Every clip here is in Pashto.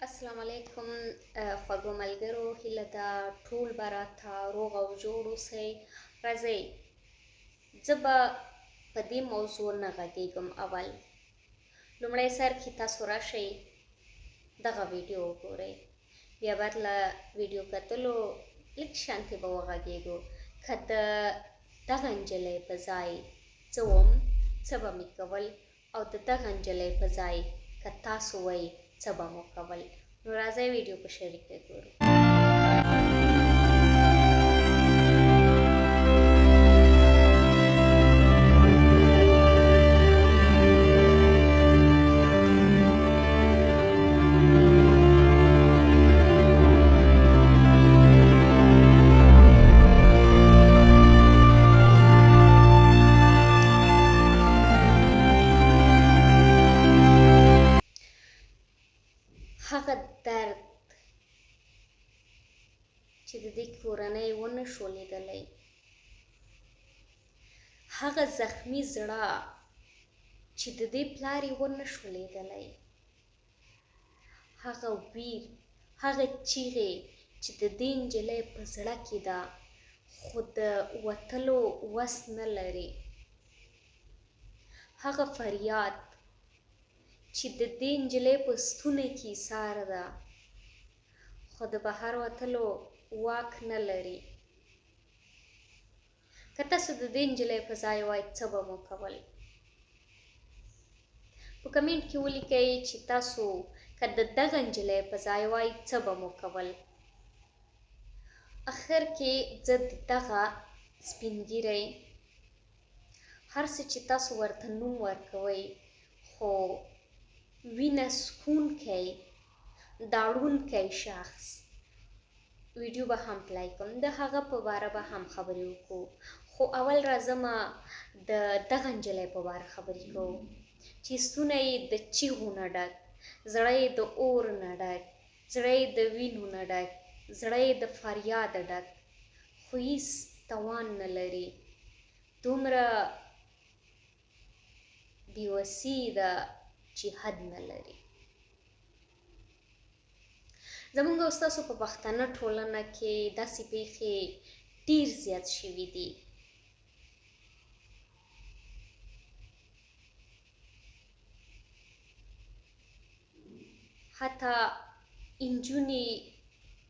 السلام علیکم خوږو ملګرو، هیله ده ټول به راته روغ او جوړ اوسئ. راځئ زه به په دې موضوع نه غږېږم. اول لومړی سر کې تاسو راشئ دغه ویډیو وګورئ، بیا بعد له ویډیو کتلو لږ شانتې به وغږېږو. که د دغه نجلۍ په ځای زه وم څه به مې کول، او د دغه نجلۍ په ځای که تاسو وئ څه به مو کول. نو راځئ ویډیو په شریکه ګورو. هغه درد چې د دې کورنۍ ونه شو لیدلی، هغه زخمي زړه چې د دې پلار یې ونه شو لیدلی، هغه ویر، هغه چیغې چې د دې نجلۍ په زړه کې ده خو د وتلو وس نه لري، هغه فریاد چې د دې نجلۍ په ستوني کې ایسار ده خو د بهر وتلو واک نه لري. که تاسو د دې نجلۍ په ځای وای څه به مو کول؟ په کمنټ کې ولیکئ چې تاسو که د دغه نجلۍ په ځای وای څه به مو کول. اخر کې زه د دغه سپین ږیری هر څه چې تاسو ورته نوم ورکوئ خو وینه څښونکی داړونکی شخص ویډیو به هم پلی کوم، د هغه په باره به هم خبرې وکړو، خو اول راځمه د دغه نجلۍ په باره خبرې کوو چې ستونی یې د چیغو نه ډک، زړه یې د اور نه ډک، زړه یې د وینو نه ډک، زړه یې د فریاده ډک، خو هیڅ توان نه لري. دومره بېوسي ده چې حد نه لري. زموږ او ستاسو په پښتنه ټولنه کې داسې پیښې ډېر زیات شوي دي. حتی نجونې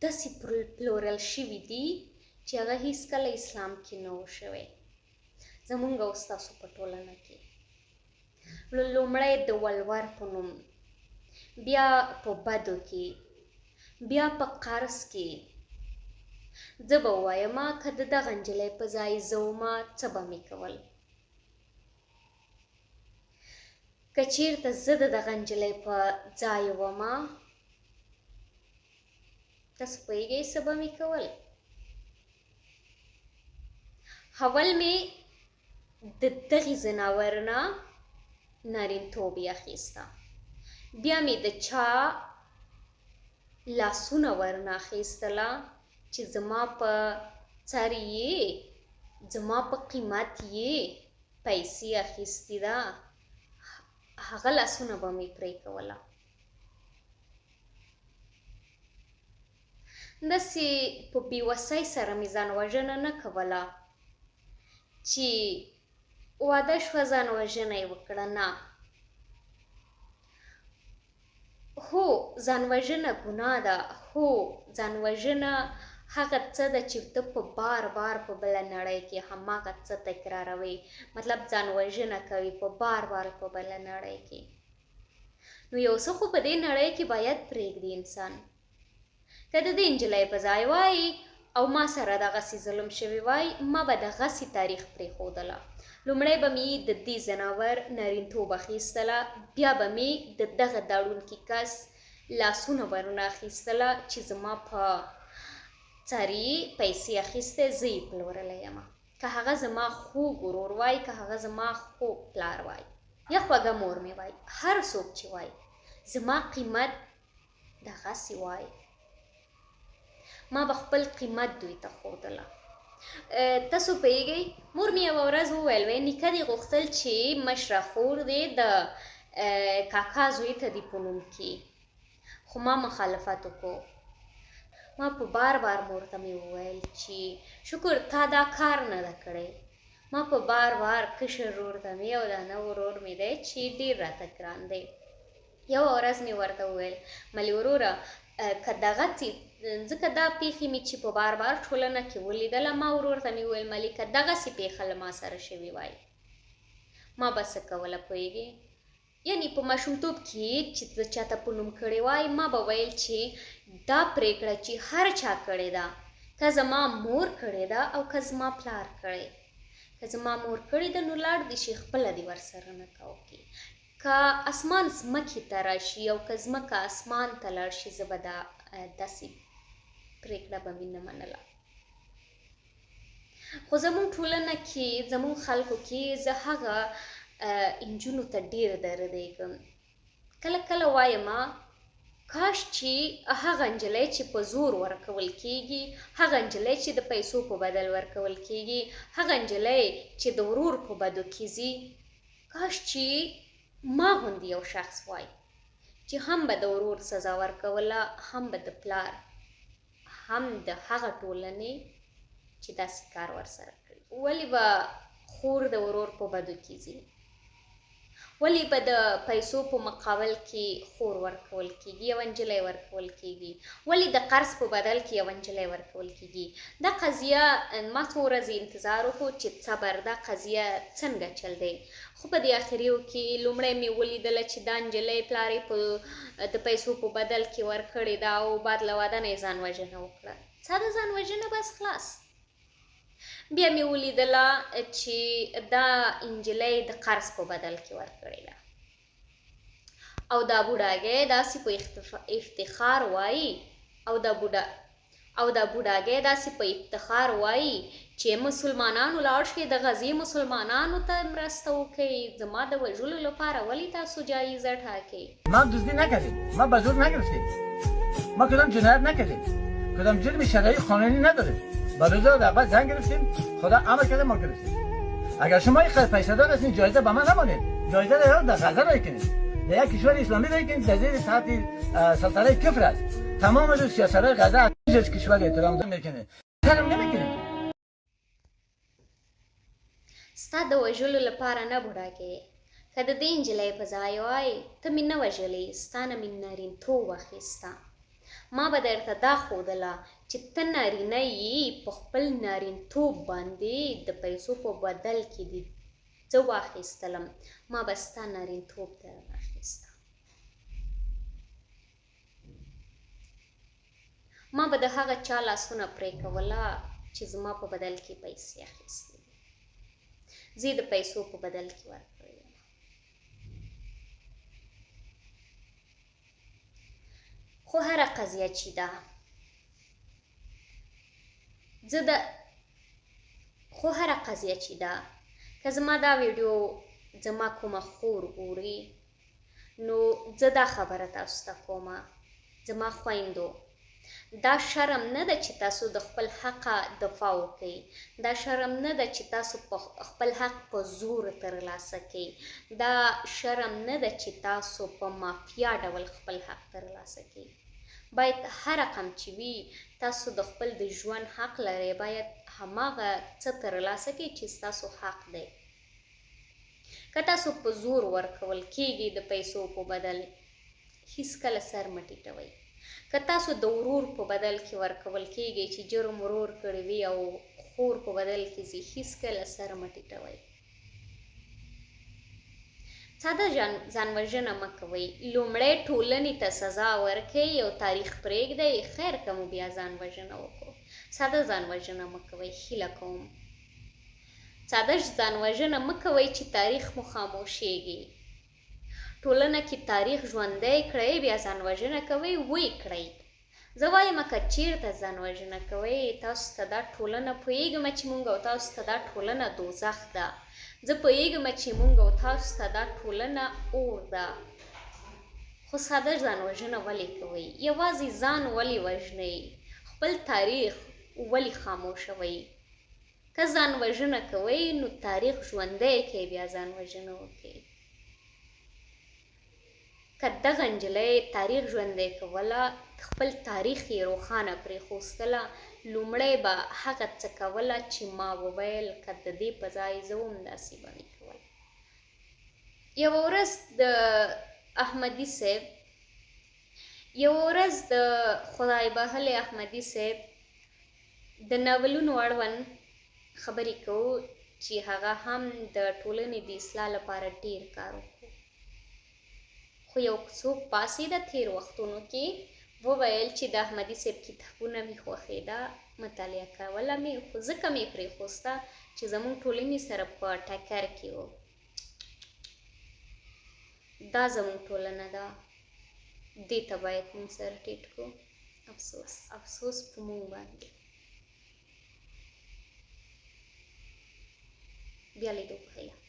داسې پلورل شوي دي چې هغه هیڅکله اسلام کې نه و شوی زموږ او ستاسو په ټولنه کې. لومړی د ولور په نوم، بیا په بدو کې، بیا په قرض کې. زه به ووایمه که د دغه نجلۍ په ځای زه ومه څه به مې کول. که چېرته زه د دغه نجلۍ په ځای ومه تاسو پوهېږئ څه به مې کول؟ اول مې د دغې زناور نه نارینتوب یې اخیسته، بیا مې د چا لاسونه ورنه اخیستله چې زما په سر یې زما په قیمت یې پیسې اخیستې ده، هغه لاسونه به مې پرې کوله. داسې په بېوسۍ سره مې ځان وژنه نه کوله چې واده شوه ځان وژنه یې وکړه، نه. هو ځان وژنه ګناه ده، هو ځان وژنه هغه څه ده چې ته په بار بار په بله نړۍ کې هماغه څه تکراروئ، مطلب ځان وژنه کوي په بار بار په بله نړۍ کې. نو یو څه خو په دې نړۍ کې باید پرېږدي انسان. که د دې نجلۍ په ځای وای او ما سره دغسې ظلم شوی وای ما به دغسې تاریخ پرېښودله. لومړی به مې د دې زناور نارینتوب اخیستله، بیا به مې د دغه داړونکي کس لاسونه ورنه اخیستله چې زما په سر یې پیسې اخیستې، زه یې پلورلی یمه. که هغه زما خوږ ورور وای، که هغه زما خوږ پلار وای یا خوږه مور مې وای، هر څوک چې وای زما قیمت دغسې وای، ما به خپل قیمت دوی ته ښودله. تاسو پوهېږئ مور مې یوه ورځ وویل وی نیکه دې غوښتل چې مشره خور دې د کاکا زوی ته دې په نوم کړي. خو ما مخالفت وکړو. ما په بار مور ته مې وویل چې شکر تا دا کار نه ده کړی. ما په بار کشر ورور ته مې او دا نه ورور مې دی چې ډېر راته ګران دی. یوه ورځ مې ورته وویل ملي وروره که دغسې ځکه دا پیښې مې چې په بار ټولنه کې ولیدله، ما ورور ته مې وویل ملي که دغسې پیښه له ما سره شوې وای ما به څه کوله پوهېږې. یعنې په ماشومتوب کې چې زه چاته په نوم کړی وای ما به ویل چې دا پرېکړه چې هر چا کړې ده، که زما مور کړې ده او که زما پلار کړی. که زما مور کړې ده نو لاړ دې شي خپله دې ورسره نکاح وکړي. که اسمان ځمکې ته راشي او که ځمکه اسمان ته لاړ شي زه به داسې پرېکړه به مې نه منله. خو زموږ ټولنه کې زموږ خلکو کې زه هغه انجونو ته ډېر دردېږم. کله کله وایم کاش چې هغه نجلۍ چې په زور ورکول کېږي، هغه نجلۍ چې د پیسو په بدل ورکول کېږي، هغه نجلۍ چې د ورور په بدو کې ځي، کاش چې ما غوندې یو شخص وای چې هم به د ورور سزا ورکوله، هم به د پلار، هم د هغه ټولنې چې داسې کار ورسره کړي. ولې به خور د ورور په بدو کې ځي؟ ولې به د پیسو په مقابل کې خور ورکول کېږي، یوه نجلۍ ورکول کېږي؟ ولې د قرض په بدل کې یوه نجلۍ ورکول کېږي؟ دا قضیه ما څو ورځې انتظار وکړو چې صبر دا قضیه څنګه چل دی. خو په دې اخریو کې لومړی مې ولیدله چې دا نجلۍ پلار یې د پیسو په بدل کې ورکړې ده او بعد له واده نه یې ځان وژنه وکړه. ساده ځان وژنه بس خلاص. بیا مې ولیدله چې دا نجلۍ د قرض په بدل کې ورکړې ده او دا بوډاګی داسې په افتخار وایي او دا بوډاګی داسې په افتخار وایي چې مسلمانانو لاړ شئ د غزې مسلمانانو ته مرسته وکړئ، زما د وژلو لپاره ولې تاسو جایزه ټاکئ؟ ما دزدی نکردیم، ما به زور نگرفتیم، ما کدام جنایت نکردیم، کدام جرم شرعی قانونی نداریم. با روزا در بعد زنگ گرفتیم، خدا امر کرده ما گرفتیم. اگر شما یک پیسه دار هستین جایزه به من نمانید، جایزه را در غزه رای کنید، در یک کشور اسلامی رای کنید در زیر تحت سلطنت کفر است. تمام روز سیاست‌های غزه از کشور احترام میکنه، شرم نمیکنه. ستا د وژلو لپاره نه بوډاګی، که د دې نجلۍ په ځای وای ته مې نه وژلې، ستا نه مې نارینتوب اخیسته. ما به درته دا ښودله چې ته نارینه یې، په خپل نارینتوب باندې د پیسو په بدل کې دې زه واخیستلم، ما به ستا نارینتوب در اخیسته. ما به د هغه چا لاسونه پرې کوله چې زما په بدل کې پیسې اخیستې دي. زه د پیسو په بدل کې ورکړې یم. خو هره قضیه چې ده که زما دا ویډیو زما کومه خور ګوري نو زه دا خبره تاسو ته کومه، زما خویندو، دا شرم نه ده چې تاسو د خپل حق دفاع وکړئ، دا شرم نه ده چې تاسو خپل حق په زور ترلاسه کړئ، دا شرم نه ده چې تاسو په مافیا ډول خپل حق ترلاسه کړئ. باید هر رقم چې وي تاسو د خپل د ژوند حق لرئ، باید هماغه څه ترلاسه کړئ چې ستاسو حق دی. که تاسو په زور ورکول کېږي د پیسو په بدل، هیڅکله سر مه ټیټوئ. که تاسو د ورور په بدل کې ورکول کېږي چې جرم ورور کړی وي او خور په بدل کې ځي، هیڅکله سر مه ټیټوئ. ساده ځانوژنه مه کوئ. لومړی ټولنې ته سزا ورکړئ، یو تاریخ پرېږدئ، خیر که مو بیا ځانوژنه وکړو. ساده ځانوژنه مه کوئ، هیله کوم. ساده ځانوژنه مه کوئ چې تاریخ مو خاموشیږي. ټولنه کې تاریخ ژوندی کړئ، بیا ځانوژنه کوئ، ویې کړئ. زه وایم که چېرته ځانوژنه کوئ، تاسو ته دا ټولنه پوهېږم چې مونږ او تاسو ته دا ټولنه دوزخ ده. زه پوهېږم چې مونږ او تاسو ته دا ټولنه اور ده. خو ساده ځانوژنه ولې کوئ؟ یوازې ځان ولې وژنئ؟ خپل تاریخ ولې خاموشوئ؟ که ځانوژنه کوئ نو تاریخ ژوندی کړئ، بیا ځانوژنه وکړئ. که دغه نجلۍ تاریخ ژوندی کوله خپل تاریخ یې روښانه پرېښوستله لومړی به هغه څه کوله چې ما وویل که د دې په ځای زه هم داسې به مې کول. یوه ورځ د احمدي صاحب د خدای بښلې احمدي صاحب د ناولونو اړوند خبرې کوو چې هغه هم د ټولنې د اصلاح لپاره ډیر کار وکړو. خو یو څوک پاڅېده تېر وختونو کې وویل چې د احمدي صاحب کتابونه مې خوښېده، مطالعه کوله مې، خو ځکه مې پرېښوسته چې زموږ ټولنې سره په ټکر کې و. دا زموږ ټولنه ده، دې ته باید موږ سر ټیټ کړو. افسوس په موږ باندې. بیا لیدو په خیر.